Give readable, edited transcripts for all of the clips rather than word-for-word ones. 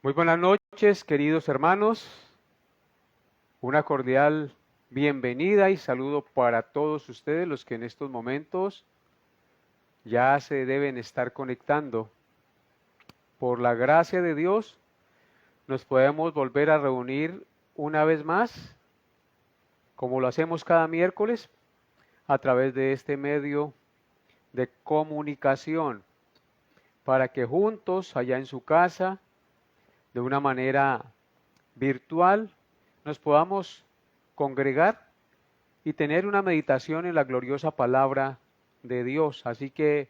Muy buenas noches, queridos hermanos. Una cordial bienvenida y saludo para todos ustedes, los que en estos momentos ya se deben estar conectando. Por la gracia de Dios, nos podemos volver a reunir una vez más, como lo hacemos cada miércoles, a través de este medio de comunicación, para que juntos, allá en su casa, de una manera virtual, nos podamos congregar y tener una meditación en la gloriosa palabra de Dios. Así que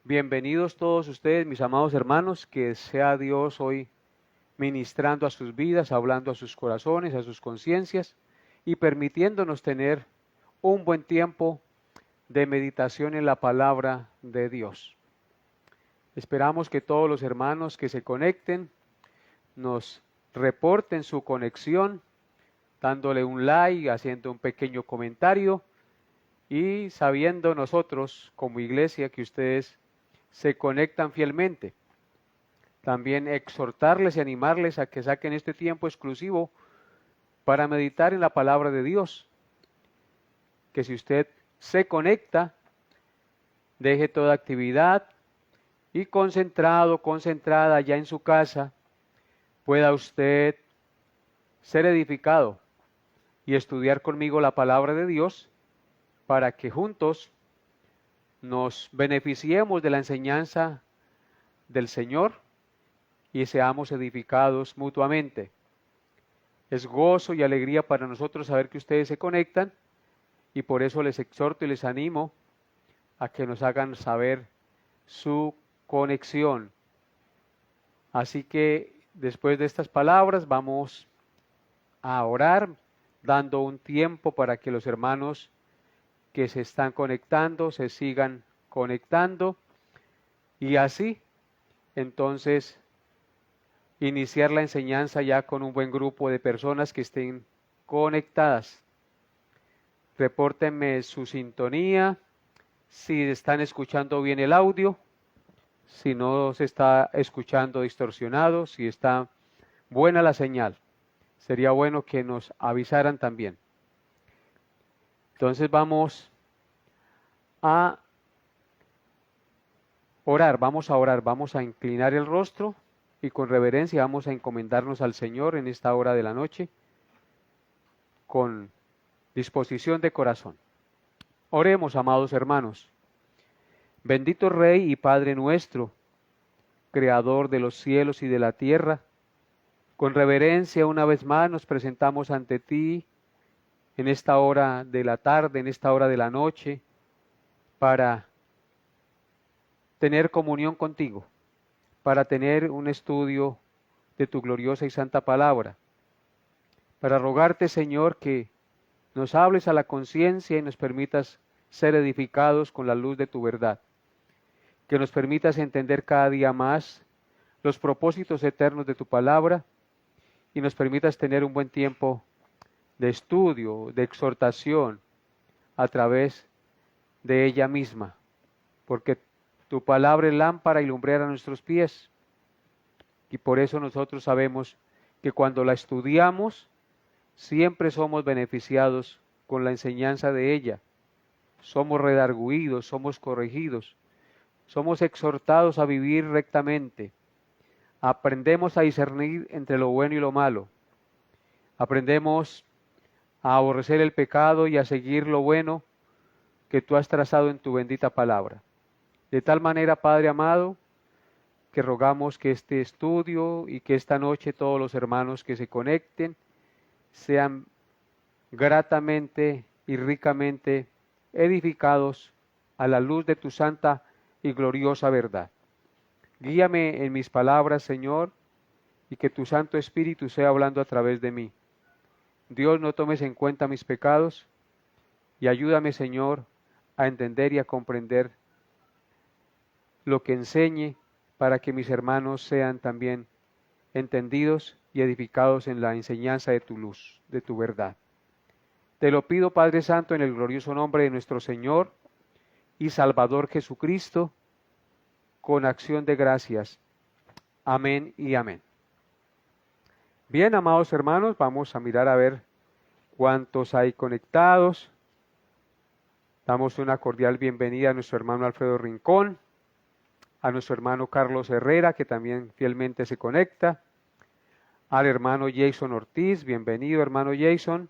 bienvenidos todos ustedes, mis amados hermanos, que sea Dios hoy ministrando a sus vidas, hablando a sus corazones, a sus conciencias y permitiéndonos tener un buen tiempo de meditación en la palabra de Dios. Esperamos que todos los hermanos que se conecten nos reporten su conexión, dándole un like, haciendo un pequeño comentario y sabiendo nosotros como iglesia que ustedes se conectan fielmente. También exhortarles y animarles a que saquen este tiempo exclusivo para meditar en la palabra de Dios. Que si usted se conecta, deje toda actividad y concentrada ya en su casa, pueda usted ser edificado y estudiar conmigo la palabra de Dios para que juntos nos beneficiemos de la enseñanza del Señor y seamos edificados mutuamente. Es gozo y alegría para nosotros saber que ustedes se conectan y por eso les exhorto y les animo a que nos hagan saber su conexión. Así que después de estas palabras vamos a orar, dando un tiempo para que los hermanos que se están conectando se sigan conectando y así entonces iniciar la enseñanza ya con un buen grupo de personas que estén conectadas. Repórtenme su sintonía, si están escuchando bien el audio, si no se está escuchando distorsionado, si está buena la señal. Sería bueno que nos avisaran también. Entonces vamos a orar, vamos a inclinar el rostro y con reverencia vamos a encomendarnos al Señor en esta hora de la noche con disposición de corazón. Oremos, amados hermanos. Bendito Rey y Padre nuestro, Creador de los cielos y de la tierra, con reverencia una vez más nos presentamos ante ti en esta hora de la tarde, en esta hora de la noche, para tener comunión contigo, para tener un estudio de tu gloriosa y santa palabra, para rogarte, Señor, que nos hables a la conciencia y nos permitas ser edificados con la luz de tu verdad, que nos permitas entender cada día más los propósitos eternos de tu palabra y nos permitas tener un buen tiempo de estudio, de exhortación a través de ella misma, porque tu palabra es lámpara y lumbrera a nuestros pies, y por eso nosotros sabemos que cuando la estudiamos, siempre somos beneficiados con la enseñanza de ella, somos redarguidos, somos corregidos, somos exhortados a vivir rectamente, aprendemos a discernir entre lo bueno y lo malo, aprendemos a aborrecer el pecado y a seguir lo bueno que tú has trazado en tu bendita palabra. De tal manera, Padre amado, que rogamos que este estudio y que esta noche todos los hermanos que se conecten sean gratamente y ricamente edificados a la luz de tu santa y gloriosa verdad. Guíame en mis palabras, Señor, y que tu Santo Espíritu sea hablando a través de mí. Dios, no tomes en cuenta mis pecados y ayúdame, Señor, a entender y a comprender lo que enseñe para que mis hermanos sean también entendidos y edificados en la enseñanza de tu luz, de tu verdad. Te lo pido, Padre Santo, en el glorioso nombre de nuestro Señor y Salvador Jesucristo, con acción de gracias. Amén y amén. Bien, amados hermanos, vamos a mirar a ver cuántos hay conectados. Damos una cordial bienvenida a nuestro hermano Alfredo Rincón, a nuestro hermano Carlos Herrera, que también fielmente se conecta, al hermano Jason Ortiz, bienvenido hermano Jason,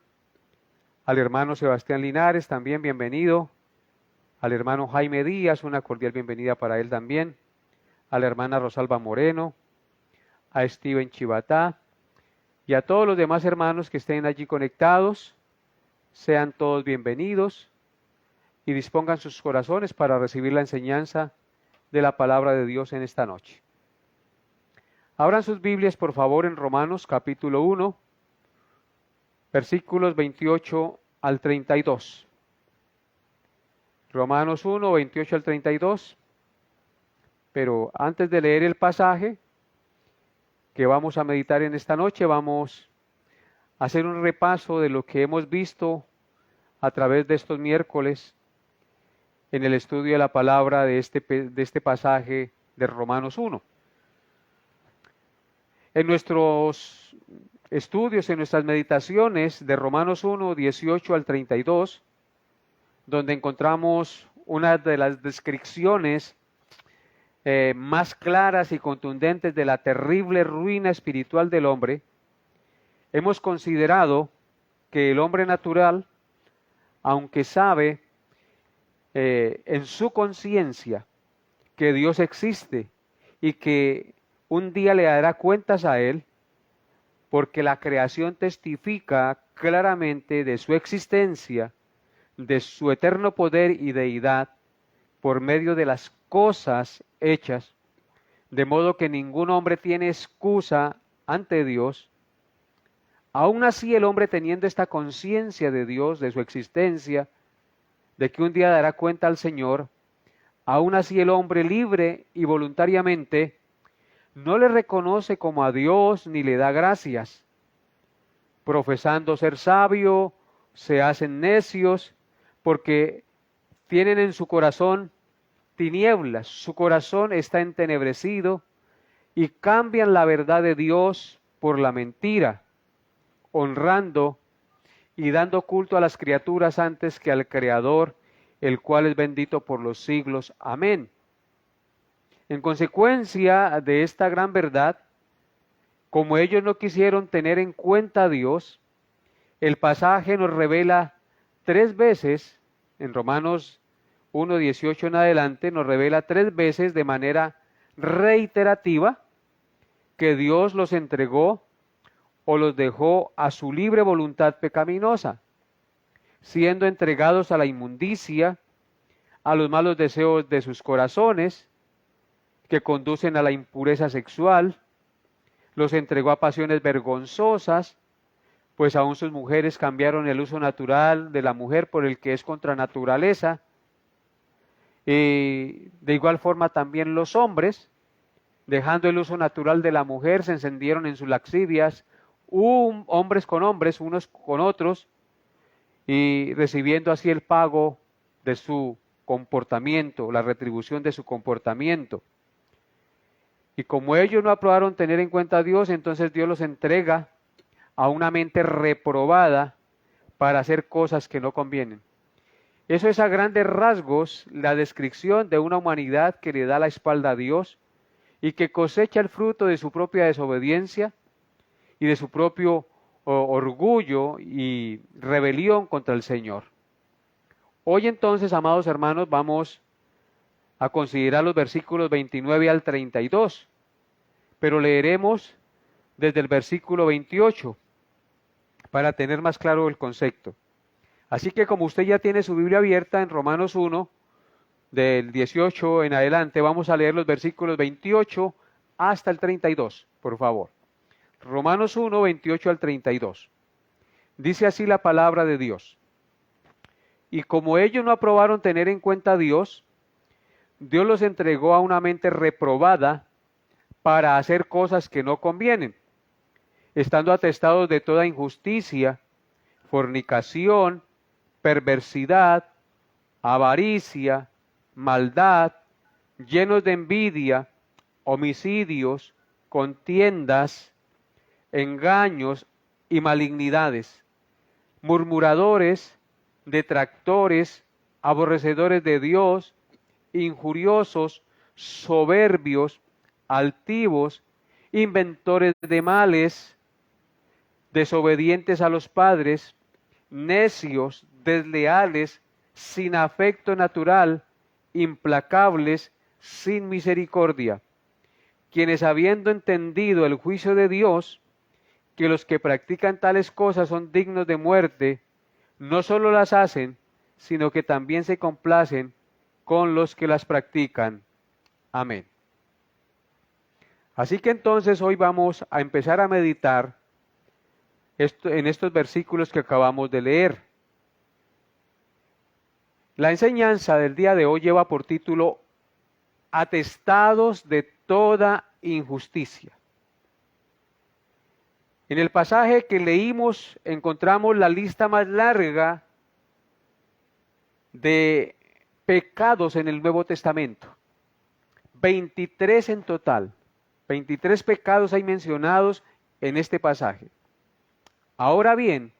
al hermano Sebastián Linares, también bienvenido, al hermano Jaime Díaz, una cordial bienvenida para él también, a la hermana Rosalba Moreno, a Steven Chivatá, y a todos los demás hermanos que estén allí conectados. Sean todos bienvenidos y dispongan sus corazones para recibir la enseñanza de la palabra de Dios en esta noche. Abran sus Biblias, por favor, en Romanos capítulo 1, versículos 28 al 32. Romanos 1, 28 al 32. Pero antes de leer el pasaje que vamos a meditar en esta noche, vamos a hacer un repaso de lo que hemos visto a través de estos miércoles en el estudio de la palabra de este pasaje de Romanos 1. En nuestros estudios, en nuestras meditaciones de Romanos 1, 18 al 32, donde encontramos una de las descripciones más claras y contundentes de la terrible ruina espiritual del hombre, hemos considerado que el hombre natural, aunque sabe en su conciencia que Dios existe y que un día le dará cuentas a él, porque la creación testifica claramente de su existencia, de su eterno poder y deidad, por medio de las cosas hechas, de modo que ningún hombre tiene excusa ante Dios. Aún así, el hombre, teniendo esta conciencia de Dios, de su existencia, de que un día dará cuenta al Señor, aún así el hombre libre y voluntariamente no le reconoce como a Dios ni le da gracias. Profesando ser sabio, se hacen necios porque tienen en su corazón tinieblas, su corazón está entenebrecido y cambian la verdad de Dios por la mentira, honrando y dando culto a las criaturas antes que al Creador, el cual es bendito por los siglos. Amén. En consecuencia de esta gran verdad, como ellos no quisieron tener en cuenta a Dios, el pasaje nos revela 3 veces, en Romanos 1, 18 en adelante, nos revela 3 veces de manera reiterativa que Dios los entregó o los dejó a su libre voluntad pecaminosa, siendo entregados a la inmundicia, a los malos deseos de sus corazones, que conducen a la impureza sexual, los entregó a pasiones vergonzosas, pues aún sus mujeres cambiaron el uso natural de la mujer por el que es contra naturaleza. Y de igual forma también los hombres, dejando el uso natural de la mujer, se encendieron en sus lascivias, hombres con hombres, unos con otros, y recibiendo así el pago de su comportamiento, la retribución de su comportamiento. Y como ellos no aprobaron tener en cuenta a Dios, entonces Dios los entrega a una mente reprobada para hacer cosas que no convienen. Eso es a grandes rasgos la descripción de una humanidad que le da la espalda a Dios y que cosecha el fruto de su propia desobediencia y de su propio orgullo y rebelión contra el Señor. Hoy entonces, amados hermanos, vamos a considerar los versículos 29 al 32, pero leeremos desde el versículo 28 para tener más claro el concepto. Así que como usted ya tiene su Biblia abierta en Romanos 1, del 18 en adelante, vamos a leer los versículos 28 hasta el 32, por favor. Romanos 1, 28 al 32. Dice así la palabra de Dios. Y como ellos no aprobaron tener en cuenta a Dios, Dios los entregó a una mente reprobada para hacer cosas que no convienen, estando atestados de toda injusticia, fornicación, perversidad, avaricia, maldad, llenos de envidia, homicidios, contiendas, engaños y malignidades, murmuradores, detractores, aborrecedores de Dios, injuriosos, soberbios, altivos, inventores de males, desobedientes a los padres, necios, desleales, sin afecto natural, implacables, sin misericordia, quienes habiendo entendido el juicio de Dios, que los que practican tales cosas son dignos de muerte, no solo las hacen, sino que también se complacen con los que las practican. Amén. Así que entonces hoy vamos a empezar a meditar en estos versículos que acabamos de leer. La enseñanza del día de hoy lleva por título Atestados de toda injusticia. En el pasaje que leímos encontramos la lista más larga de pecados en el Nuevo Testamento. 23 en total. 23 pecados hay mencionados en este pasaje. Ahora bien,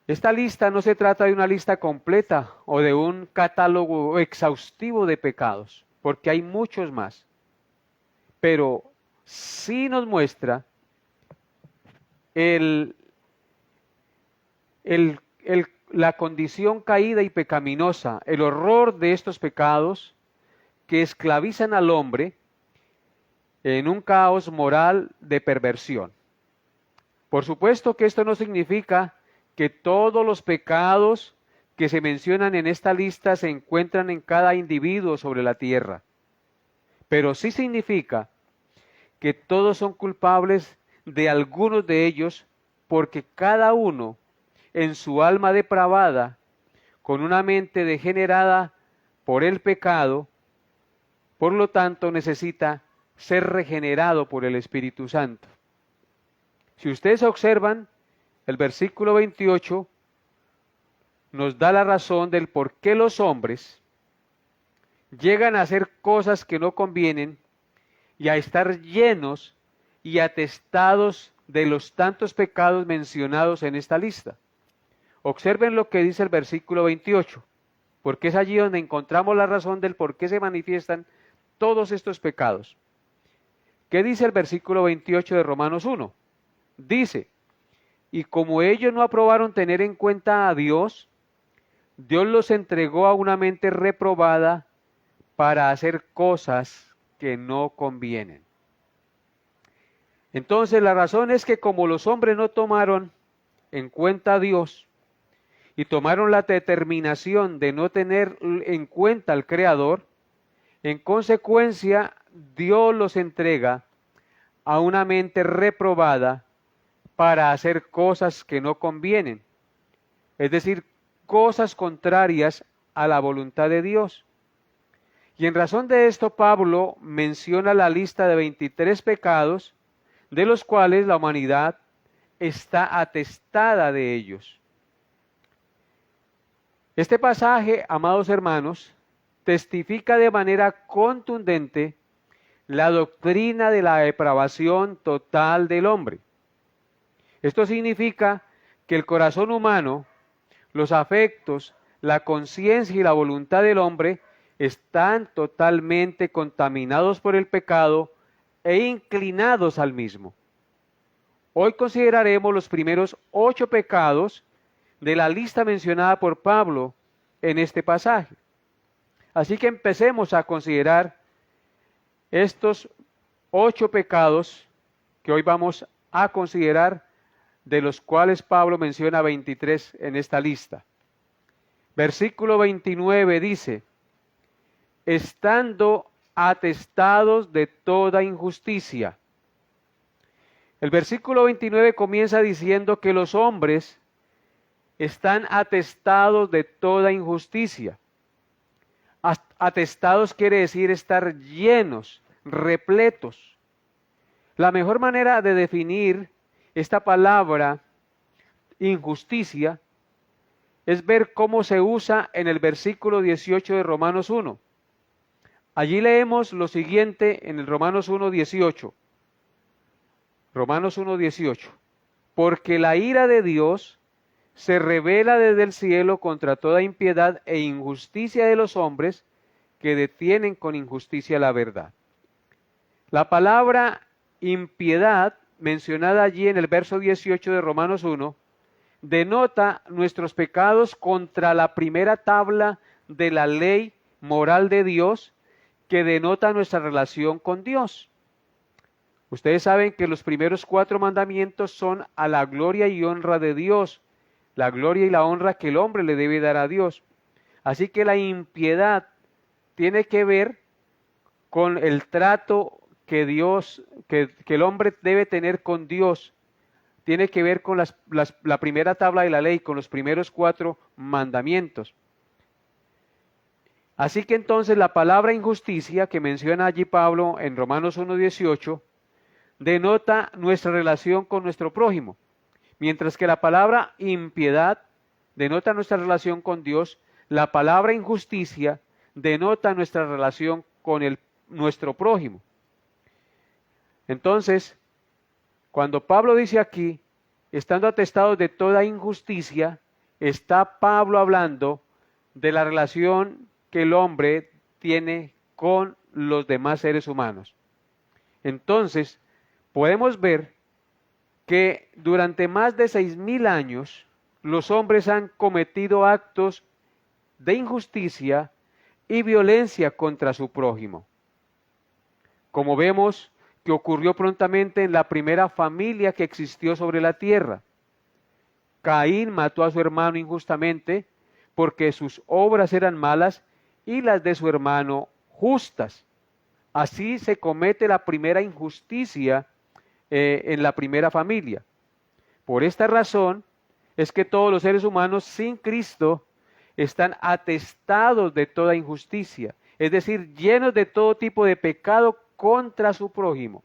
esta lista no se trata de una lista completa o de un catálogo exhaustivo de pecados, porque hay muchos más. Pero sí nos muestra la condición caída y pecaminosa, el horror de estos pecados que esclavizan al hombre en un caos moral de perversión. Por supuesto que esto no significa que todos los pecados que se mencionan en esta lista se encuentran en cada individuo sobre la tierra, pero sí significa que todos son culpables de algunos de ellos, porque cada uno en su alma depravada, con una mente degenerada por el pecado, por lo tanto necesita ser regenerado por el Espíritu Santo. Si ustedes observan, el versículo 28 nos da la razón del por qué los hombres llegan a hacer cosas que no convienen y a estar llenos y atestados de los tantos pecados mencionados en esta lista. Observen lo que dice el versículo 28, porque es allí donde encontramos la razón del por qué se manifiestan todos estos pecados. ¿Qué dice el versículo 28 de Romanos 1? Dice, y como ellos no aprobaron tener en cuenta a Dios, Dios los entregó a una mente reprobada para hacer cosas que no convienen. Entonces la razón es que como los hombres no tomaron en cuenta a Dios y tomaron la determinación de no tener en cuenta al Creador, en consecuencia Dios los entrega a una mente reprobada para hacer cosas que no convienen, es decir, cosas contrarias a la voluntad de Dios. Y en razón de esto Pablo menciona la lista de 23 pecados de los cuales la humanidad está atestada de ellos. Este pasaje, amados hermanos, testifica de manera contundente la doctrina de la depravación total del hombre. Esto significa que el corazón humano, los afectos, la conciencia y la voluntad del hombre están totalmente contaminados por el pecado e inclinados al mismo. Hoy consideraremos los primeros 8 pecados de la lista mencionada por Pablo en este pasaje. Así que empecemos a considerar estos 8 pecados que hoy vamos a considerar, de los cuales Pablo menciona 23 en esta lista. Versículo 29 dice, estando atestados de toda injusticia. El versículo 29 comienza diciendo que los hombres están atestados de toda injusticia. Atestados quiere decir estar llenos, repletos. La mejor manera de definir esta palabra injusticia es ver cómo se usa en el versículo 18 de Romanos 1. Allí leemos lo siguiente en el Romanos 1:18. Romanos 1:18. Porque la ira de Dios se revela desde el cielo contra toda impiedad e injusticia de los hombres que detienen con injusticia la verdad. La palabra impiedad, mencionada allí en el verso 18 de Romanos 1, denota nuestros pecados contra la primera tabla de la ley moral de Dios, que denota nuestra relación con Dios. Ustedes saben que los primeros 4 mandamientos son a la gloria y honra de Dios, la gloria y la honra que el hombre le debe dar a Dios. Así que la impiedad tiene que ver con el trato que el hombre debe tener con Dios. Tiene que ver con la primera tabla de la ley, con los primeros 4 mandamientos. Así que entonces la palabra injusticia que menciona allí Pablo en Romanos 1:18 denota nuestra relación con nuestro prójimo, mientras que la palabra impiedad denota nuestra relación con Dios. La palabra injusticia denota nuestra relación con nuestro prójimo. Entonces, cuando Pablo dice aquí, estando atestados de toda injusticia, está Pablo hablando de la relación que el hombre tiene con los demás seres humanos. Entonces, podemos ver que durante más de 6.000 años, los hombres han cometido actos de injusticia y violencia contra su prójimo. Como vemos que ocurrió prontamente en la primera familia que existió sobre la tierra. Caín mató a su hermano injustamente porque sus obras eran malas y las de su hermano justas. Así se comete la primera injusticia en la primera familia. Por esta razón es que todos los seres humanos sin Cristo están atestados de toda injusticia, es decir, llenos de todo tipo de pecado contra su prójimo.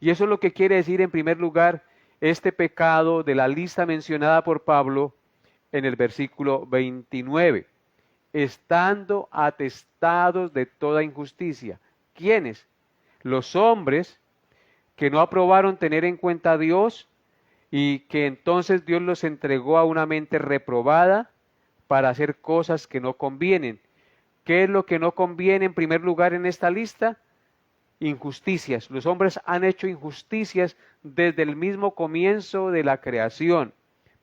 Y eso es lo que quiere decir en primer lugar este pecado de la lista mencionada por Pablo en el versículo 29. Estando atestados de toda injusticia. ¿Quiénes? Los hombres que no aprobaron tener en cuenta a Dios y que entonces Dios los entregó a una mente reprobada para hacer cosas que no convienen. ¿Qué es lo que no conviene en primer lugar en esta lista? Injusticias. Los hombres han hecho injusticias desde el mismo comienzo de la creación.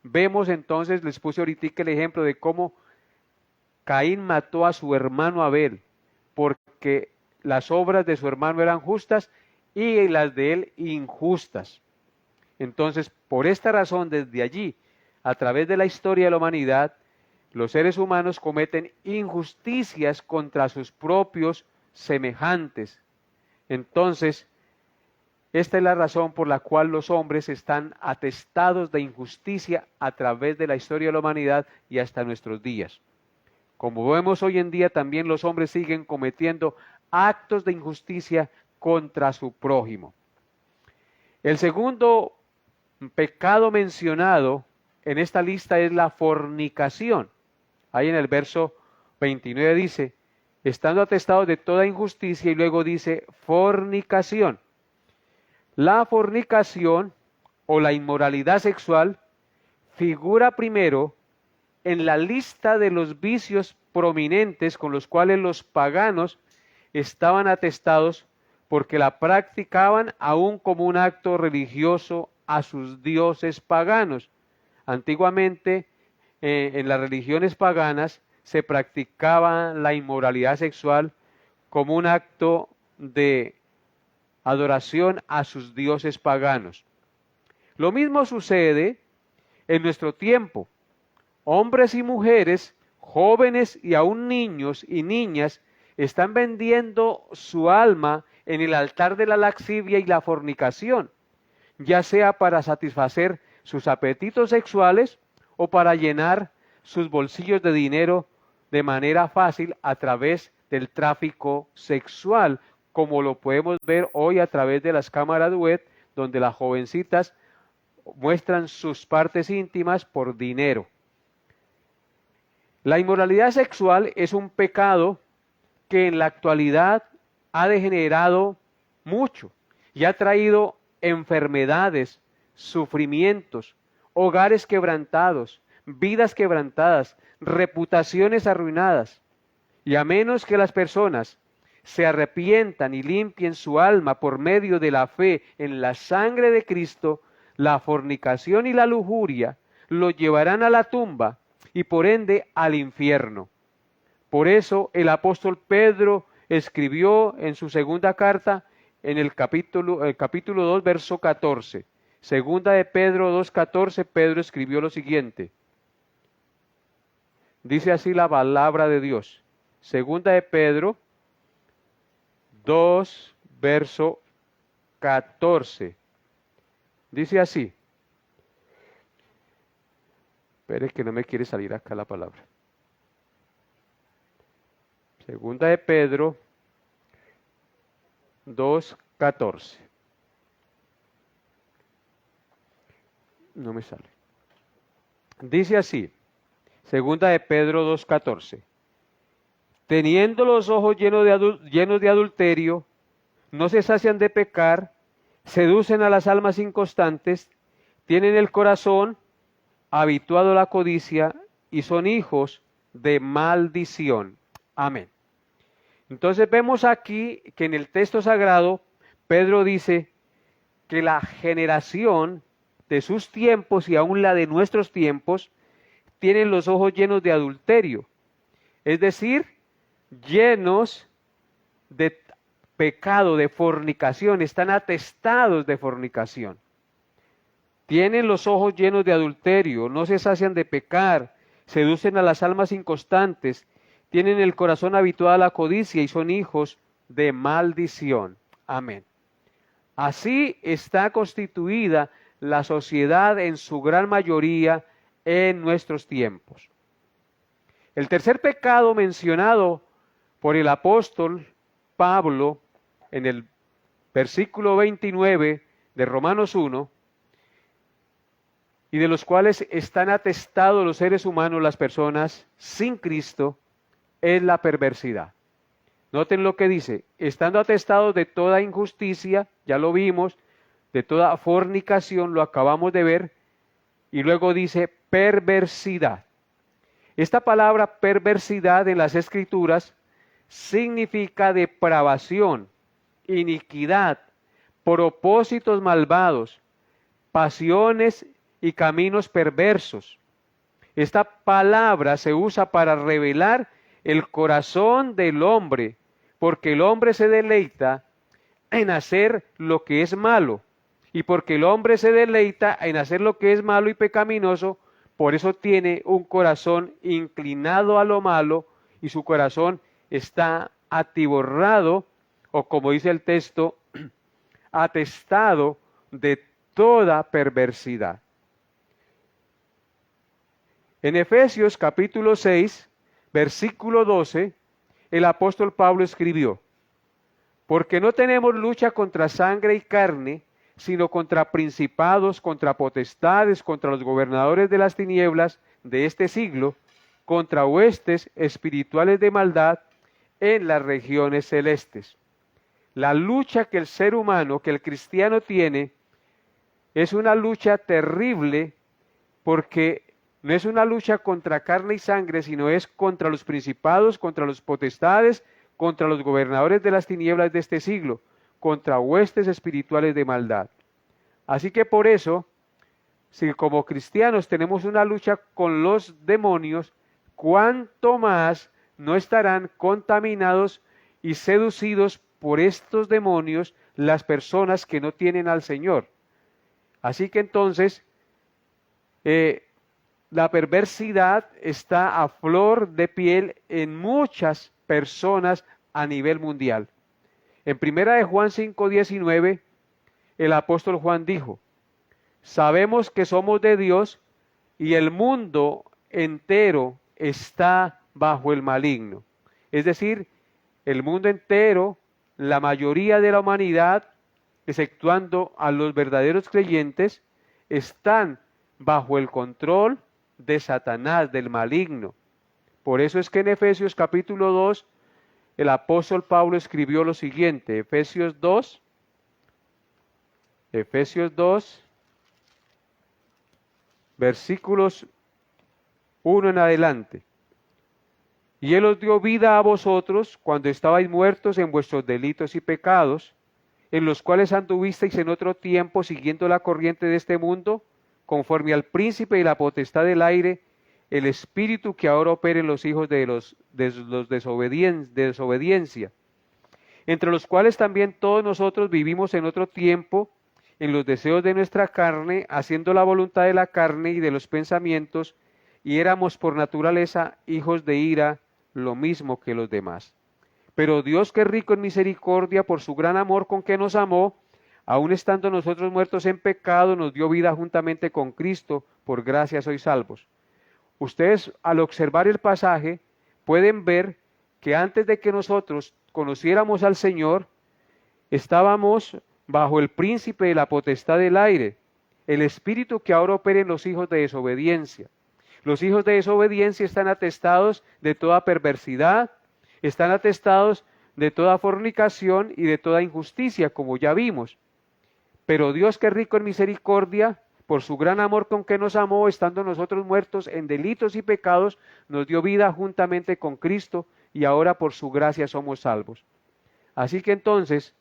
Vemos entonces, les puse ahorita el ejemplo de cómo Caín mató a su hermano Abel, porque las obras de su hermano eran justas y las de él injustas. Entonces, por esta razón, desde allí, a través de la historia de la humanidad, los seres humanos cometen injusticias contra sus propios semejantes. Entonces, esta es la razón por la cual los hombres están atestados de injusticia a través de la historia de la humanidad y hasta nuestros días. Como vemos hoy en día, también los hombres siguen cometiendo actos de injusticia contra su prójimo. El segundo pecado mencionado en esta lista es la fornicación. Ahí en el verso 29 dice, estando atestados de toda injusticia, y luego dice fornicación. La fornicación o la inmoralidad sexual figura primero en la lista de los vicios prominentes con los cuales los paganos estaban atestados porque la practicaban aún como un acto religioso a sus dioses paganos. Antiguamente, en las religiones paganas se practicaba la inmoralidad sexual como un acto de adoración a sus dioses paganos. Lo mismo sucede en nuestro tiempo. Hombres y mujeres, jóvenes y aún niños y niñas están vendiendo su alma en el altar de la lascivia y la fornicación, ya sea para satisfacer sus apetitos sexuales o para llenar sus bolsillos de dinero de manera fácil a través del tráfico sexual, como lo podemos ver hoy a través de las cámaras web, donde las jovencitas muestran sus partes íntimas por dinero. La inmoralidad sexual es un pecado que en la actualidad ha degenerado mucho y ha traído enfermedades, sufrimientos, hogares quebrantados, vidas quebrantadas, reputaciones arruinadas. Y a menos que las personas se arrepientan y limpien su alma por medio de la fe en la sangre de Cristo, la fornicación y la lujuria lo llevarán a la tumba y por ende al infierno. Por eso el apóstol Pedro escribió en su segunda carta, en el capítulo 2, verso 14. Segunda de Pedro 2:14, Pedro escribió lo siguiente. Dice así la palabra de Dios. Segunda de Pedro 2, verso 14. Dice así. Espere que no me quiere salir acá la palabra. Segunda de Pedro 2:14. No me sale. Dice así. Segunda de Pedro 2:14. Teniendo los ojos llenos de adulterio, no se sacian de pecar, seducen a las almas inconstantes, tienen el corazón habituado a la codicia y son hijos de maldición. Amén. Entonces vemos aquí que en el texto sagrado, Pedro dice que la generación de sus tiempos y aún la de nuestros tiempos, tienen los ojos llenos de adulterio, es decir, llenos de pecado, de fornicación, están atestados de fornicación. Tienen los ojos llenos de adulterio, no se sacian de pecar, seducen a las almas inconstantes, tienen el corazón habituado a la codicia y son hijos de maldición. Amén. Así está constituida la sociedad en su gran mayoría en nuestros tiempos. El tercer pecado mencionado por el apóstol Pablo en el versículo 29 de Romanos 1, y de los cuales están atestados los seres humanos, las personas sin Cristo, es la perversidad. Noten lo que dice, estando atestados de toda injusticia, ya lo vimos, de toda fornicación, lo acabamos de ver, y luego dice perversidad. Esta palabra perversidad en las Escrituras significa depravación, iniquidad, propósitos malvados, pasiones y caminos perversos. Esta palabra se usa para revelar el corazón del hombre, porque el hombre se deleita en hacer lo que es malo, y porque el hombre se deleita en hacer lo que es malo y pecaminoso, por eso tiene un corazón inclinado a lo malo y su corazón está atiborrado, o como dice el texto, atestado de toda perversidad. En Efesios capítulo 6, versículo 12, el apóstol Pablo escribió, porque no tenemos lucha contra sangre y carne, sino contra principados, contra potestades, contra los gobernadores de las tinieblas de este siglo, contra huestes espirituales de maldad en las regiones celestes. La lucha que el ser humano, que el cristiano tiene, es una lucha terrible porque no es una lucha contra carne y sangre, sino es contra los principados, contra los potestades, contra los gobernadores de las tinieblas de este siglo, contra huestes espirituales de maldad. Así que por eso, si como cristianos tenemos una lucha con los demonios, cuánto más no estarán contaminados y seducidos por estos demonios las personas que no tienen al Señor. Así que entonces, la perversidad está a flor de piel en muchas personas a nivel mundial. En primera de Juan 5:19, el apóstol Juan dijo, sabemos que somos de Dios y el mundo entero está bajo el maligno. Es decir, el mundo entero, la mayoría de la humanidad, exceptuando a los verdaderos creyentes, están bajo el control de Satanás, del maligno. Por eso es que en Efesios capítulo 2, el apóstol Pablo escribió lo siguiente, Efesios 2, Efesios 2, versículos 1 en adelante. Y Él os dio vida a vosotros cuando estabais muertos en vuestros delitos y pecados, en los cuales anduvisteis en otro tiempo siguiendo la corriente de este mundo, conforme al príncipe y la potestad del aire, el espíritu que ahora opera en los hijos de los desobediencia, entre los cuales también todos nosotros vivimos en otro tiempo, en los deseos de nuestra carne, haciendo la voluntad de la carne y de los pensamientos, y éramos por naturaleza hijos de ira, lo mismo que los demás. Pero Dios, que es rico en misericordia, por su gran amor con que nos amó, aun estando nosotros muertos en pecado, nos dio vida juntamente con Cristo, por gracia sois salvos. Ustedes, al observar el pasaje, pueden ver que antes de que nosotros conociéramos al Señor, estábamos bajo el príncipe de la potestad del aire, el espíritu que ahora opera en los hijos de desobediencia. Los hijos de desobediencia están atestados de toda perversidad, están atestados de toda fornicación y de toda injusticia, como ya vimos. Pero Dios, que es rico en misericordia, por su gran amor con que nos amó, estando nosotros muertos en delitos y pecados, nos dio vida juntamente con Cristo, y ahora por su gracia somos salvos. Así que entonces,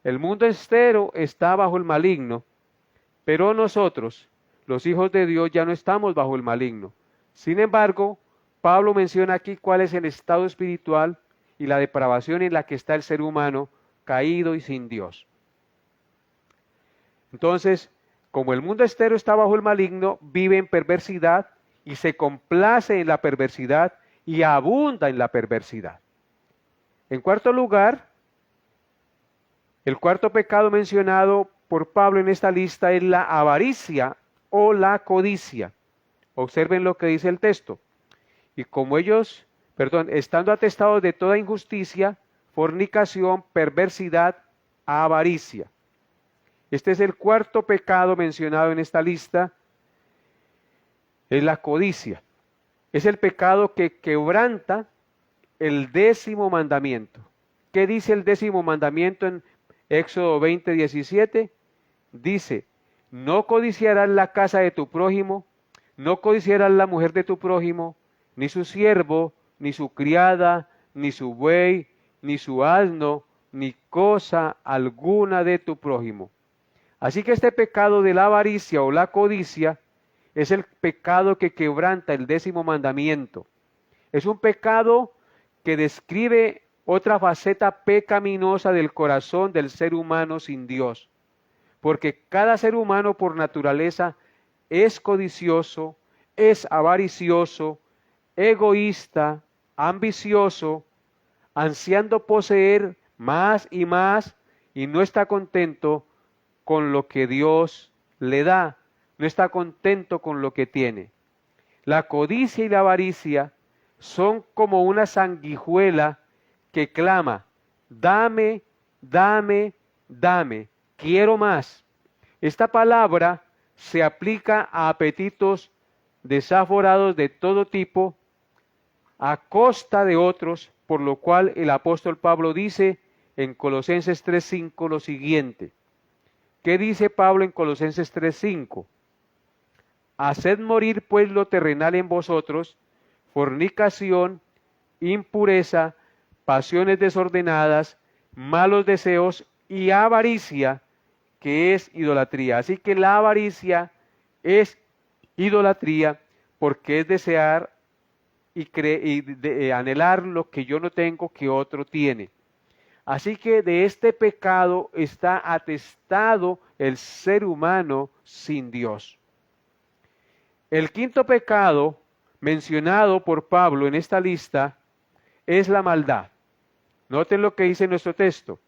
el mundo entero está bajo el maligno, pero nosotros, los hijos de Dios, ya no estamos bajo el maligno. Sin embargo, Pablo menciona aquí cuál es el estado espiritual y la depravación en la que está el ser humano caído y sin Dios. Entonces, como el mundo entero está bajo el maligno, vive en perversidad y se complace en la perversidad y abunda en la perversidad. En cuarto lugar, el cuarto pecado mencionado por Pablo en esta lista es la avaricia o la codicia. Observen lo que dice el texto. Y como ellos, estando atestados de toda injusticia, fornicación, perversidad, avaricia. Este es el cuarto pecado mencionado en esta lista, es la codicia. Es el pecado que quebranta el 10º mandamiento. ¿Qué dice el 10º mandamiento en Éxodo 20:17? Dice, no codiciarás la casa de tu prójimo, no codiciarás la mujer de tu prójimo, ni su siervo, ni su criada, ni su buey, ni su asno, ni cosa alguna de tu prójimo. Así que este pecado de la avaricia o la codicia es el pecado que quebranta el 10º mandamiento. Es un pecado que describe otra faceta pecaminosa del corazón del ser humano sin Dios. Porque cada ser humano por naturaleza es codicioso, es avaricioso, egoísta, ambicioso, ansiando poseer más y no está contento con lo que Dios le da, no está contento con lo que tiene. La codicia y la avaricia son como una sanguijuela que clama, dame, dame, dame, quiero más. Esta palabra se aplica a apetitos desaforados de todo tipo, a costa de otros, por lo cual el apóstol Pablo dice en Colosenses 3:5 lo siguiente. ¿Qué dice Pablo en Colosenses 3:5? Haced morir pues lo terrenal en vosotros, fornicación, impureza, pasiones desordenadas, malos deseos y avaricia, que es idolatría. Así que la avaricia es idolatría porque es desear y anhelar lo que yo no tengo que otro tiene. Así que de este pecado está atestado el ser humano sin Dios. El quinto pecado mencionado por Pablo en esta lista es la maldad. Noten lo que dice nuestro texto.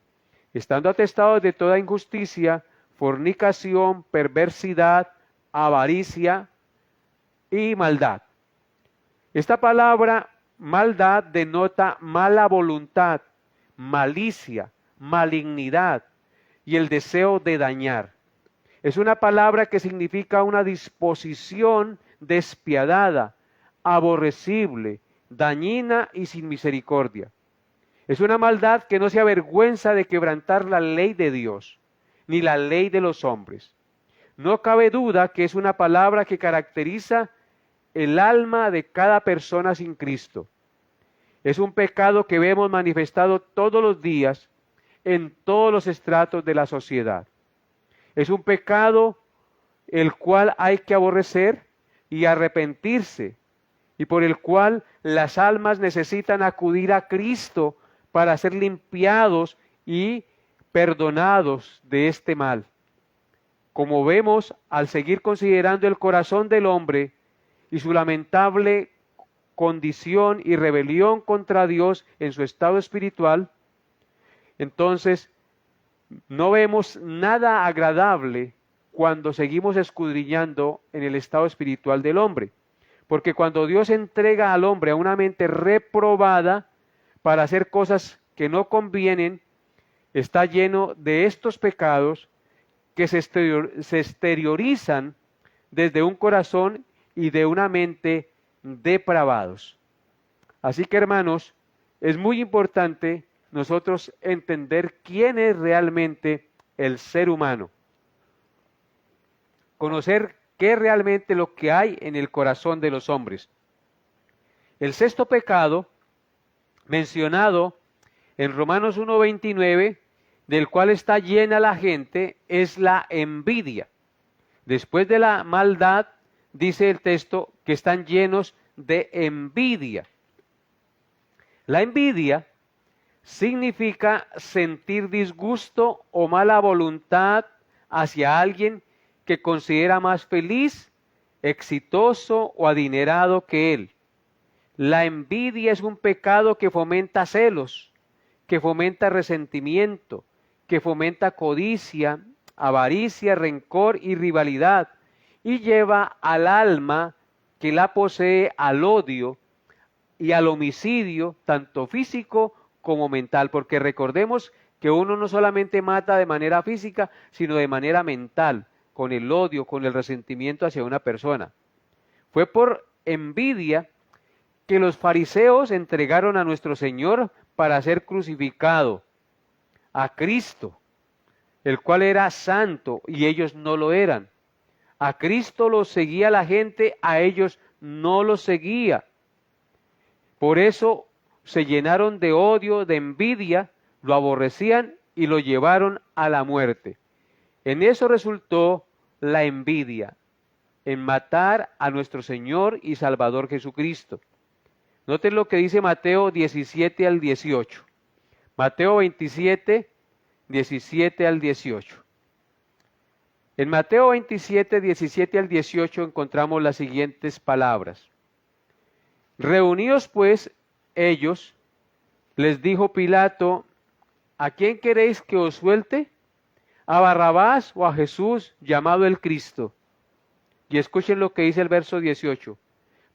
Estando atestados de toda injusticia, fornicación, perversidad, avaricia y maldad. Esta palabra maldad denota mala voluntad, malicia, malignidad y el deseo de dañar. Es una palabra que significa una disposición despiadada, aborrecible, dañina y sin misericordia. Es una maldad que no se avergüenza de quebrantar la ley de Dios. ni la ley de los hombres. No cabe duda que es una palabra que caracteriza el alma de cada persona sin Cristo. Es un pecado que vemos manifestado todos los días en todos los estratos de la sociedad. Es un pecado el cual hay que aborrecer y arrepentirse, y por el cual las almas necesitan acudir a Cristo para ser limpiados y perdonados de este mal. Como vemos, al seguir considerando el corazón del hombre y su lamentable condición y rebelión contra Dios en su estado espiritual, entonces no vemos nada agradable cuando seguimos escudriñando en el estado espiritual del hombre. Porque cuando Dios entrega al hombre a una mente reprobada para hacer cosas que no convienen, está lleno de estos pecados que se exteriorizan desde un corazón y de una mente depravados. Así que, hermanos, es muy importante nosotros entender quién es realmente el ser humano. Conocer qué es realmente lo que hay en el corazón de los hombres. El sexto pecado, mencionado en Romanos 1:29, del cual está llena la gente, es la envidia. Después de la maldad, dice el texto que están llenos de envidia. La envidia significa sentir disgusto o mala voluntad hacia alguien que considera más feliz, exitoso o adinerado que él. La envidia es un pecado que fomenta celos, que fomenta resentimiento, que fomenta codicia, avaricia, rencor y rivalidad, y lleva al alma que la posee al odio y al homicidio, tanto físico como mental, porque recordemos que uno no solamente mata de manera física, sino de manera mental, con el odio, con el resentimiento hacia una persona. Fue por envidia que los fariseos entregaron a nuestro Señor para ser crucificado, a Cristo, el cual era santo y ellos no lo eran. A Cristo lo seguía la gente, a ellos no lo seguía. Por eso se llenaron de odio, de envidia, lo aborrecían y lo llevaron a la muerte. En eso resultó la envidia, en matar a nuestro Señor y Salvador Jesucristo. Noten lo que dice Mateo 17 al 18. Mateo 27, 17 al 18. En Mateo 27, 17 al 18 encontramos las siguientes palabras. Reunidos pues ellos, les dijo Pilato, ¿a quién queréis que os suelte? ¿A Barrabás o a Jesús llamado el Cristo? Y escuchen lo que dice el verso 18.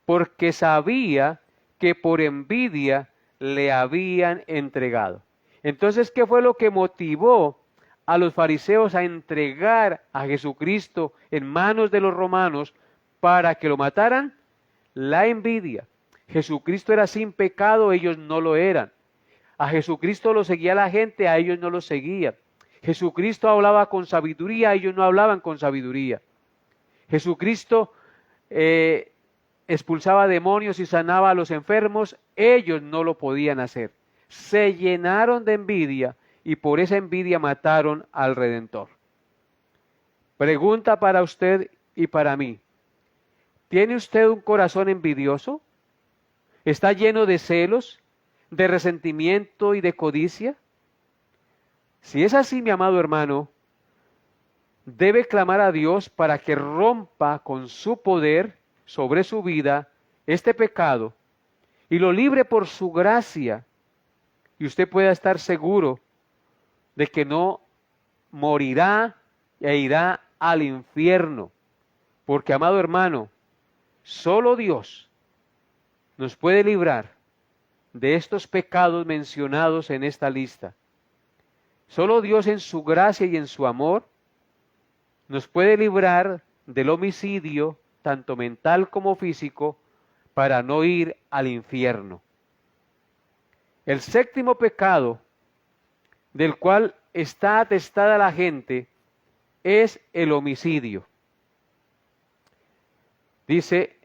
Porque sabía que por envidia le habían entregado. Entonces, ¿qué fue lo que motivó a los fariseos a entregar a Jesucristo en manos de los romanos para que lo mataran? La envidia. Jesucristo era sin pecado, ellos no lo eran. A Jesucristo lo seguía la gente, a ellos no lo seguía. Jesucristo hablaba con sabiduría, ellos no hablaban con sabiduría. Jesucristo expulsaba demonios y sanaba a los enfermos, ellos no lo podían hacer. Se llenaron de envidia y por esa envidia mataron al Redentor. Pregunta para usted y para mí. ¿Tiene usted un corazón envidioso? ¿Está lleno de celos, de resentimiento y de codicia? Si es así, mi amado hermano, debe clamar a Dios para que rompa con su poder sobre su vida este pecado y lo libre por su gracia, y usted pueda estar seguro de que no morirá e irá al infierno, porque, amado hermano, solo Dios nos puede librar de estos pecados mencionados en esta lista. Solo Dios en su gracia y en su amor nos puede librar del homicidio, tanto mental como físico, para no ir al infierno. El séptimo pecado del cual está atestada la gente es el homicidio. Dice,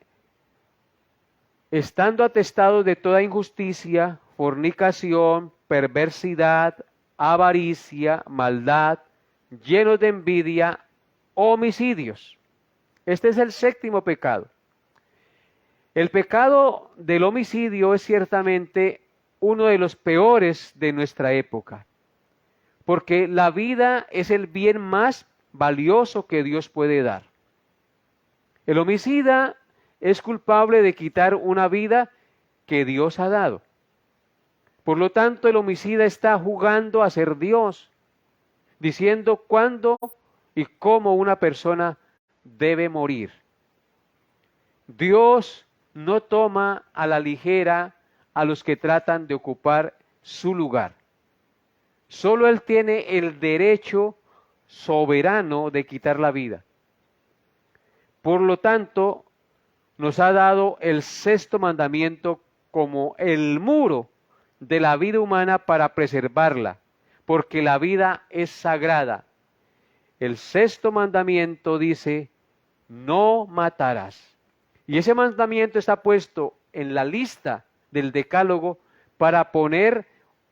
estando atestados de toda injusticia, fornicación, perversidad, avaricia, maldad, llenos de envidia, homicidios. Este es el séptimo pecado. El pecado del homicidio es ciertamente uno de los peores de nuestra época, porque la vida es el bien más valioso que Dios puede dar. El homicida es culpable de quitar una vida que Dios ha dado. Por lo tanto, el homicida está jugando a ser Dios, diciendo cuándo y cómo una persona debe morir. Dios no toma a la ligera a los que tratan de ocupar su lugar. Solo Él tiene el derecho soberano de quitar la vida. Por lo tanto, nos ha dado el sexto mandamiento como el muro de la vida humana para preservarla, porque la vida es sagrada. El sexto mandamiento dice, no matarás. Y ese mandamiento está puesto en la lista del decálogo para poner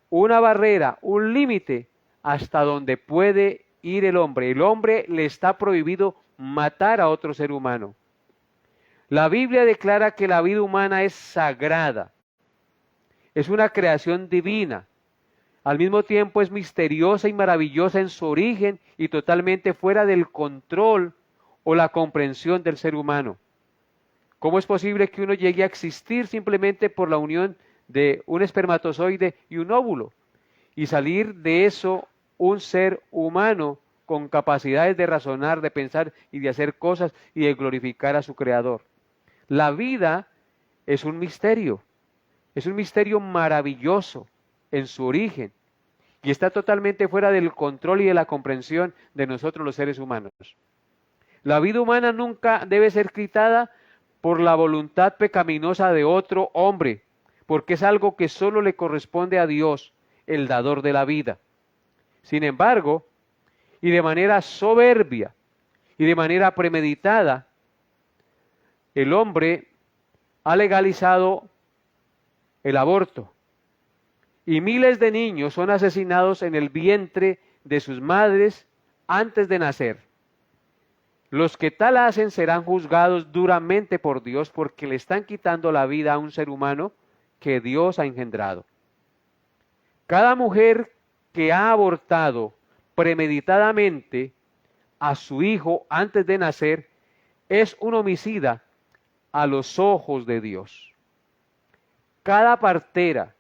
una barrera, un límite hasta donde puede ir el hombre. El hombre le está prohibido matar a otro ser humano. La Biblia declara que la vida humana es sagrada, es una creación divina. Al mismo tiempo es misteriosa y maravillosa en su origen y totalmente fuera del control o la comprensión del ser humano. ¿Cómo es posible que uno llegue a existir simplemente por la unión de un espermatozoide y un óvulo y salir de eso un ser humano con capacidades de razonar, de pensar y de hacer cosas y de glorificar a su creador? La vida es un misterio maravilloso en su origen y está totalmente fuera del control y de la comprensión de nosotros los seres humanos. La vida humana nunca debe ser quitada por la voluntad pecaminosa de otro hombre, porque es algo que solo le corresponde a Dios, el dador de la vida. Sin embargo, y de manera soberbia y de manera premeditada, el hombre ha legalizado el aborto y miles de niños son asesinados en el vientre de sus madres antes de nacer. Los que tal hacen serán juzgados duramente por Dios porque le están quitando la vida a un ser humano que Dios ha engendrado. Cada mujer que ha abortado premeditadamente a su hijo antes de nacer es un homicida a los ojos de Dios. Cada partera,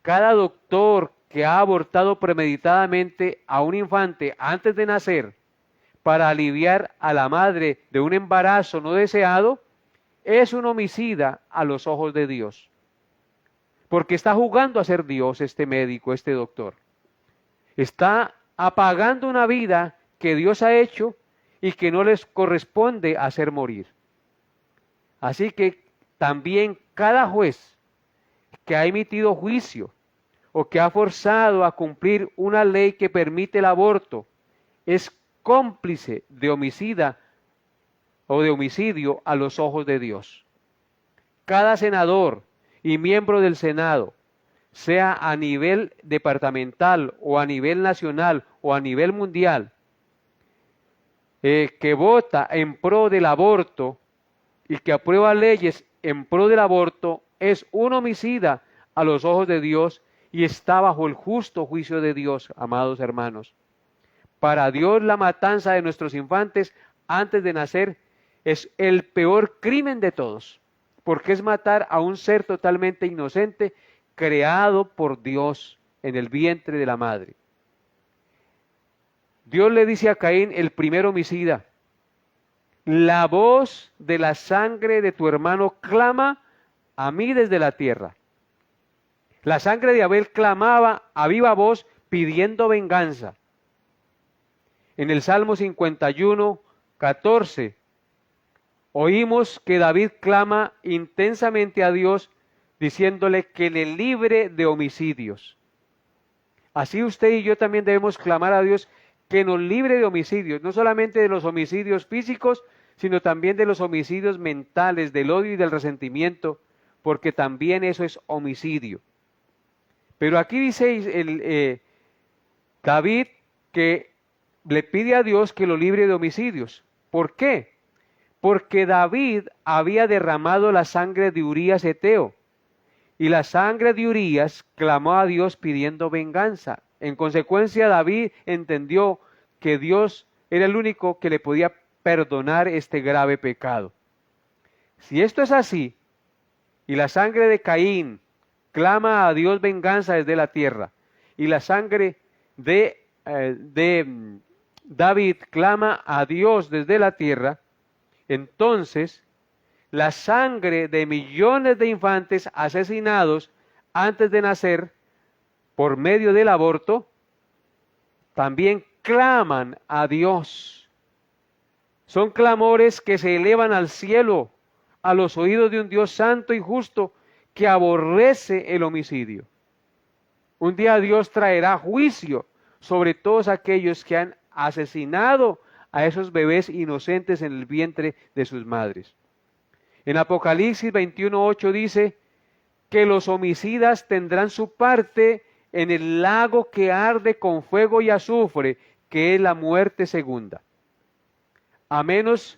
cada doctor que ha abortado premeditadamente a un infante antes de nacer para aliviar a la madre de un embarazo no deseado, es un homicida a los ojos de Dios. Porque está jugando a ser Dios este médico, este doctor. Está apagando una vida que Dios ha hecho y que no les corresponde hacer morir. Así que también cada juez que ha emitido juicio o que ha forzado a cumplir una ley que permite el aborto es cómplice de homicida o de homicidio a los ojos de Dios. Cada senador y miembro del Senado, sea a nivel departamental o a nivel nacional o a nivel mundial, que vota en pro del aborto y que aprueba leyes en pro del aborto, es un homicida a los ojos de Dios y está bajo el justo juicio de Dios, amados hermanos. Para Dios la matanza de nuestros infantes antes de nacer es el peor crimen de todos, porque es matar a un ser totalmente inocente creado por Dios en el vientre de la madre. Dios le dice a Caín, el primer homicida, la voz de la sangre de tu hermano clama a mí desde la tierra. La sangre de Abel clamaba a viva voz pidiendo venganza. En el Salmo 51, 14, oímos que David clama intensamente a Dios diciéndole que le libre de homicidios. Así usted y yo también debemos clamar a Dios que nos libre de homicidios, no solamente de los homicidios físicos, sino también de los homicidios mentales, del odio y del resentimiento, porque también eso es homicidio. Pero aquí dice David que le pide a Dios que lo libre de homicidios. ¿Por qué? Porque David había derramado la sangre de Urías Eteo, y la sangre de Urías clamó a Dios pidiendo venganza. En consecuencia, David entendió que Dios era el único que le podía perdonar este grave pecado. Si esto es así, y la sangre de Caín clama a Dios venganza desde la tierra, y la sangre de David clama a Dios desde la tierra, entonces la sangre de millones de infantes asesinados antes de nacer por medio del aborto también claman a Dios. Son clamores que se elevan al cielo, a los oídos de un Dios santo y justo que aborrece el homicidio. Un día Dios traerá juicio sobre todos aquellos que han asesinado a esos bebés inocentes en el vientre de sus madres. En Apocalipsis 21:8 dice que los homicidas tendrán su parte en el lago que arde con fuego y azufre, que es la muerte segunda. A menos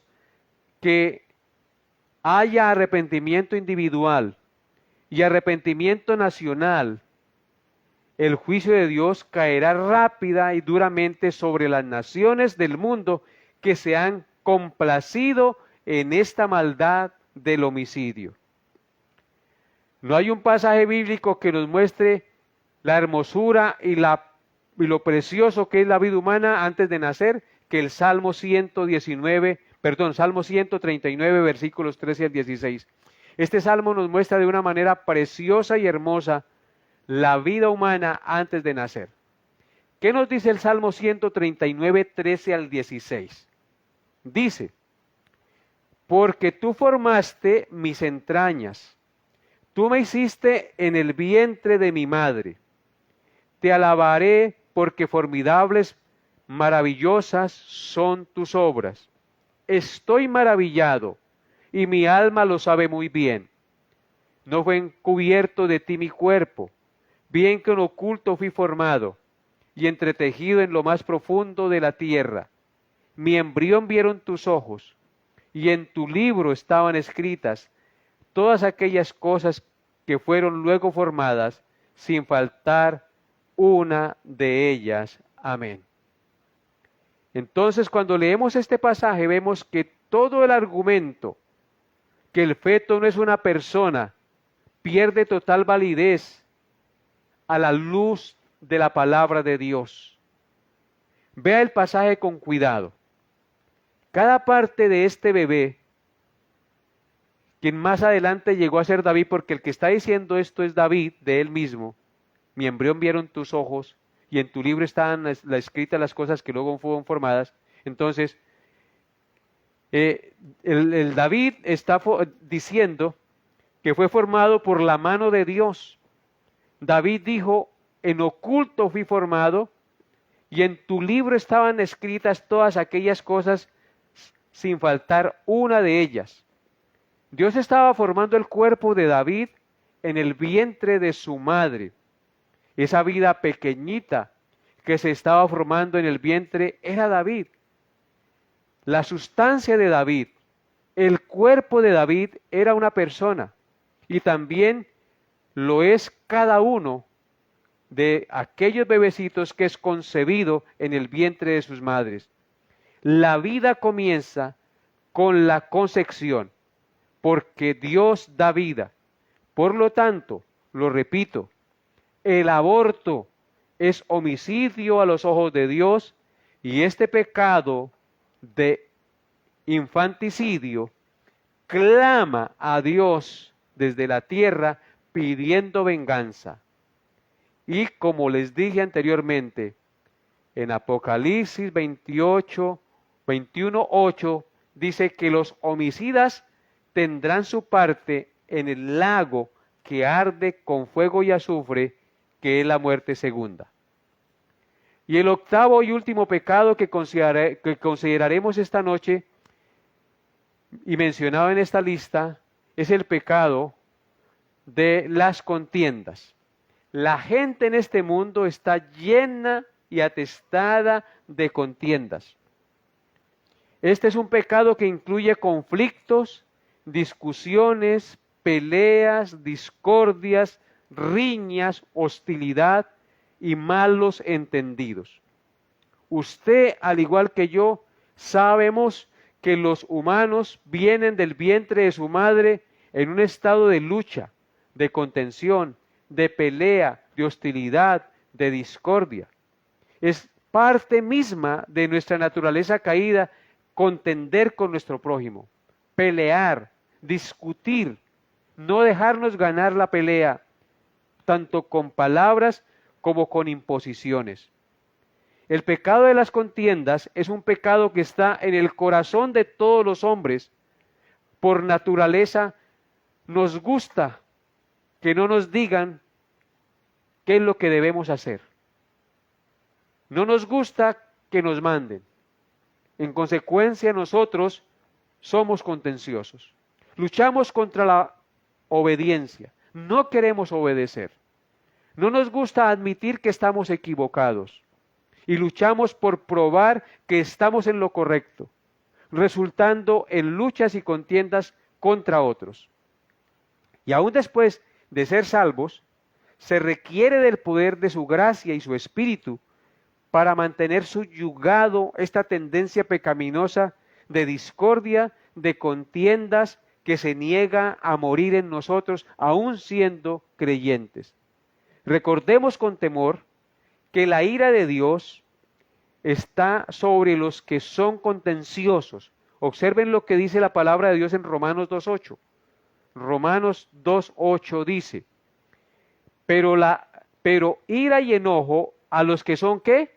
que haya arrepentimiento individual y arrepentimiento nacional, el juicio de Dios caerá rápida y duramente sobre las naciones del mundo que se han complacido en esta maldad del homicidio. No hay un pasaje bíblico que nos muestre la hermosura y lo precioso que es la vida humana antes de nacer que el Salmo 139, Salmo 139, versículos 13 al 16. Este salmo nos muestra de una manera preciosa y hermosa la vida humana antes de nacer. ¿Qué nos dice el Salmo 139, 13 al 16? Dice: porque tú formaste mis entrañas, tú me hiciste en el vientre de mi madre. Te alabaré porque formidables, maravillosas son tus obras. Estoy maravillado y mi alma lo sabe muy bien. No fue encubierto de ti mi cuerpo, bien que en oculto fui formado y entretejido en lo más profundo de la tierra. Mi embrión vieron tus ojos, y en tu libro estaban escritas todas aquellas cosas que fueron luego formadas, sin faltar una de ellas. Amén. Entonces, cuando leemos este pasaje, vemos que todo el argumento que el feto no es una persona pierde total validez a la luz de la palabra de Dios. Vea el pasaje con cuidado. Cada parte de este bebé, quien más adelante llegó a ser David, porque el que está diciendo esto es David, de él mismo. Mi embrión vieron tus ojos, y en tu libro estaban escritas las cosas que luego fueron formadas. Entonces, el David está diciendo que fue formado por la mano de Dios. David dijo: en oculto fui formado, y en tu libro estaban escritas todas aquellas cosas, sin faltar una de ellas. Dios estaba formando el cuerpo de David en el vientre de su madre. Esa vida pequeñita que se estaba formando en el vientre era David. La sustancia de David, el cuerpo de David era una persona, y también lo es cada uno de aquellos bebecitos que es concebido en el vientre de sus madres. La vida comienza con la concepción, porque Dios da vida. Por lo tanto, lo repito, el aborto es homicidio a los ojos de Dios, y este pecado de infanticidio clama a Dios desde la tierra pidiendo venganza. Y como les dije anteriormente, en Apocalipsis 21:8 dice que los homicidas tendrán su parte en el lago que arde con fuego y azufre, que es la muerte segunda. Y el octavo y último pecado que consideraremos esta noche y mencionado en esta lista es el pecado de las contiendas. La gente en este mundo está llena y atestada de contiendas. Este es un pecado que incluye conflictos, discusiones, peleas, discordias, riñas, hostilidad y malos entendidos. Usted, al igual que yo, sabemos que los humanos vienen del vientre de su madre en un estado de lucha, de contención, de pelea, de hostilidad, de discordia. Es parte misma de nuestra naturaleza caída contender con nuestro prójimo, pelear, discutir, no dejarnos ganar la pelea, tanto con palabras como con imposiciones. El pecado de las contiendas es un pecado que está en el corazón de todos los hombres. Por naturaleza nos gusta que no nos digan qué es lo que debemos hacer. No nos gusta que nos manden. En consecuencia, nosotros somos contenciosos. Luchamos contra la obediencia. No queremos obedecer. No nos gusta admitir que estamos equivocados. Y luchamos por probar que estamos en lo correcto, resultando en luchas y contiendas contra otros. Y aún después de ser salvos, se requiere del poder de su gracia y su espíritu para mantener subyugado esta tendencia pecaminosa de discordia, de contiendas que se niega a morir en nosotros, aún siendo creyentes. Recordemos con temor que la ira de Dios está sobre los que son contenciosos. Observen lo que dice la palabra de Dios en Romanos 2.8. Romanos 2.8 dice, pero ira y enojo a los que son ¿qué?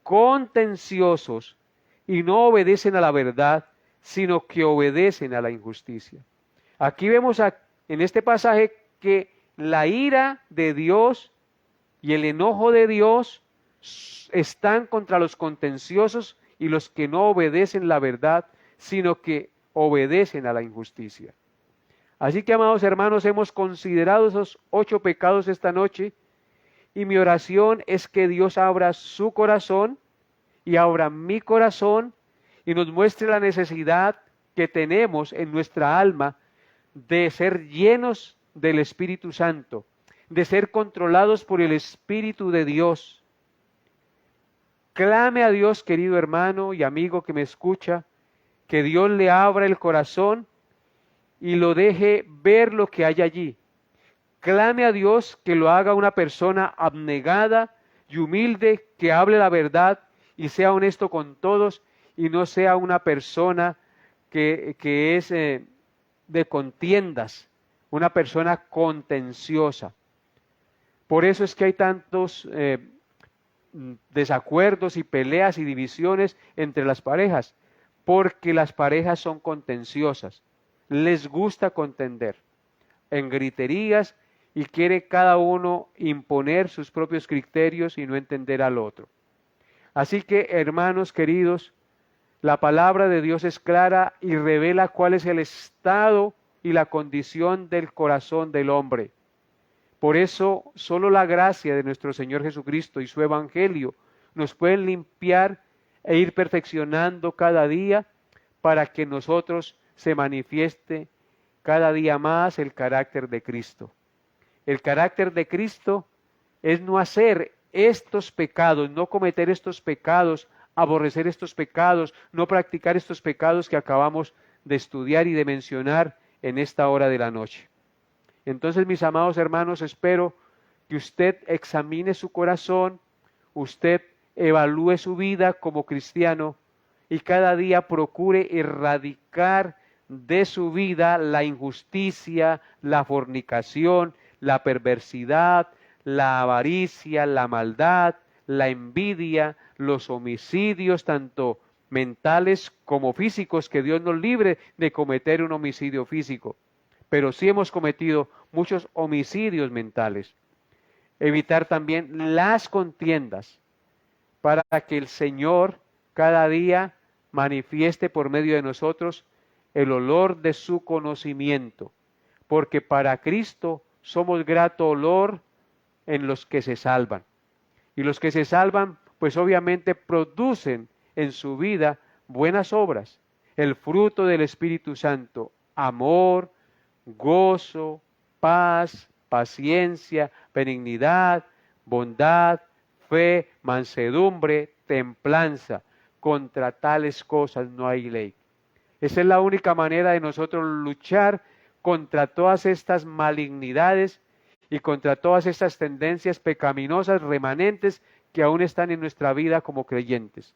Contenciosos y no obedecen a la verdad, sino que obedecen a la injusticia. Aquí vemos en este pasaje que la ira de Dios y el enojo de Dios están contra los contenciosos y los que no obedecen la verdad, sino que obedecen a la injusticia. Así que, amados hermanos, hemos considerado esos 8 pecados esta noche y mi oración es que Dios abra su corazón y abra mi corazón y nos muestre la necesidad que tenemos en nuestra alma de ser llenos del Espíritu Santo, de ser controlados por el Espíritu de Dios. Clame a Dios, querido hermano y amigo que me escucha, que Dios le abra el corazón y lo deje ver lo que hay allí. Clame a Dios que lo haga una persona abnegada y humilde, que hable la verdad y sea honesto con todos y no sea una persona que es de contiendas, una persona contenciosa. Por eso es que hay tantos desacuerdos y peleas y divisiones entre las parejas, porque las parejas son contenciosas, les gusta contender en griterías y quiere cada uno imponer sus propios criterios y no entender al otro. Así que, hermanos queridos, la palabra de Dios es clara y revela cuál es el estado y la condición del corazón del hombre. Por eso, solo la gracia de nuestro Señor Jesucristo y su Evangelio nos pueden limpiar e ir perfeccionando cada día para que en nosotros se manifieste cada día más el carácter de Cristo. El carácter de Cristo es no hacer estos pecados, no cometer estos pecados, aborrecer estos pecados, no practicar estos pecados que acabamos de estudiar y de mencionar en esta hora de la noche. Entonces, mis amados hermanos, espero que usted examine su corazón, usted evalúe su vida como cristiano y cada día procure erradicar de su vida la injusticia, la fornicación, la perversidad, la avaricia, la maldad, la envidia, los homicidios, tanto mentales como físicos, que Dios nos libre de cometer un homicidio físico. Pero sí hemos cometido muchos homicidios mentales. Evitar también las contiendas, para que el Señor cada día manifieste por medio de nosotros el olor de su conocimiento, porque para Cristo somos grato olor en los que se salvan. Y los que se salvan, pues obviamente producen en su vida buenas obras, el fruto del Espíritu Santo, amor, gozo, paz, paciencia, benignidad, bondad, fe, mansedumbre, templanza. Contra tales cosas no hay ley. Esa es la única manera de nosotros luchar contra todas estas malignidades y contra todas estas tendencias pecaminosas remanentes que aún están en nuestra vida como creyentes.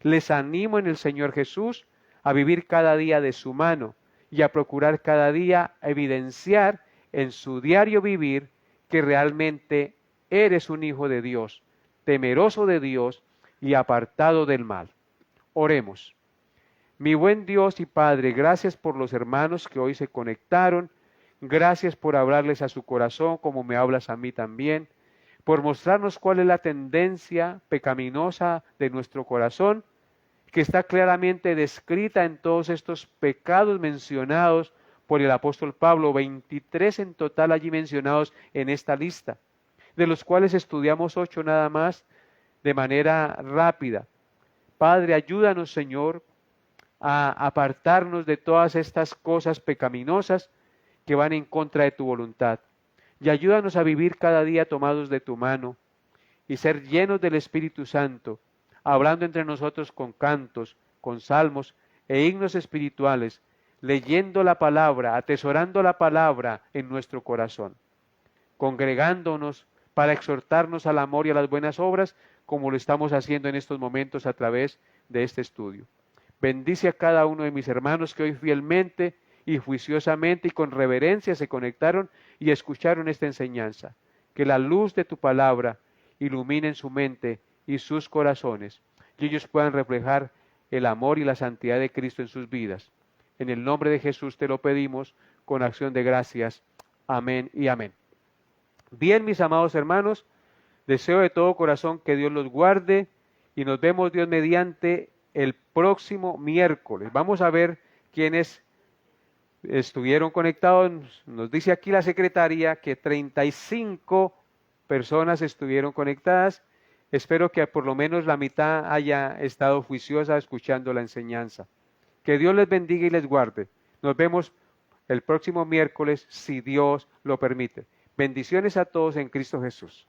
Les animo en el Señor Jesús a vivir cada día de su mano y a procurar cada día evidenciar en su diario vivir que realmente eres un hijo de Dios, temeroso de Dios y apartado del mal. Oremos. Mi buen Dios y Padre, gracias por los hermanos que hoy se conectaron, gracias por hablarles a su corazón como me hablas a mí también, por mostrarnos cuál es la tendencia pecaminosa de nuestro corazón, que está claramente descrita en todos estos pecados mencionados por el apóstol Pablo, 23 en total allí mencionados en esta lista, de los cuales estudiamos 8 nada más de manera rápida. Padre, ayúdanos, Señor, a apartarnos de todas estas cosas pecaminosas que van en contra de tu voluntad. Y ayúdanos a vivir cada día tomados de tu mano y ser llenos del Espíritu Santo, hablando entre nosotros con cantos, con salmos e himnos espirituales, leyendo la palabra, atesorando la palabra en nuestro corazón, congregándonos para exhortarnos al amor y a las buenas obras, como lo estamos haciendo en estos momentos a través de este estudio. Bendice a cada uno de mis hermanos que hoy fielmente y juiciosamente y con reverencia se conectaron y escucharon esta enseñanza. Que la luz de tu palabra ilumine en su mente y sus corazones, y ellos puedan reflejar el amor y la santidad de Cristo en sus vidas. En el nombre de Jesús te lo pedimos con acción de gracias. Amén y amén. Bien, mis amados hermanos, deseo de todo corazón que Dios los guarde y nos vemos Dios mediante el próximo miércoles. Vamos a ver quiénes estuvieron conectados. Nos dice aquí la secretaria que 35 personas estuvieron conectadas. Espero que por lo menos la mitad haya estado juiciosa escuchando la enseñanza. Que Dios les bendiga y les guarde. Nos vemos el próximo miércoles, si Dios lo permite. Bendiciones a todos en Cristo Jesús.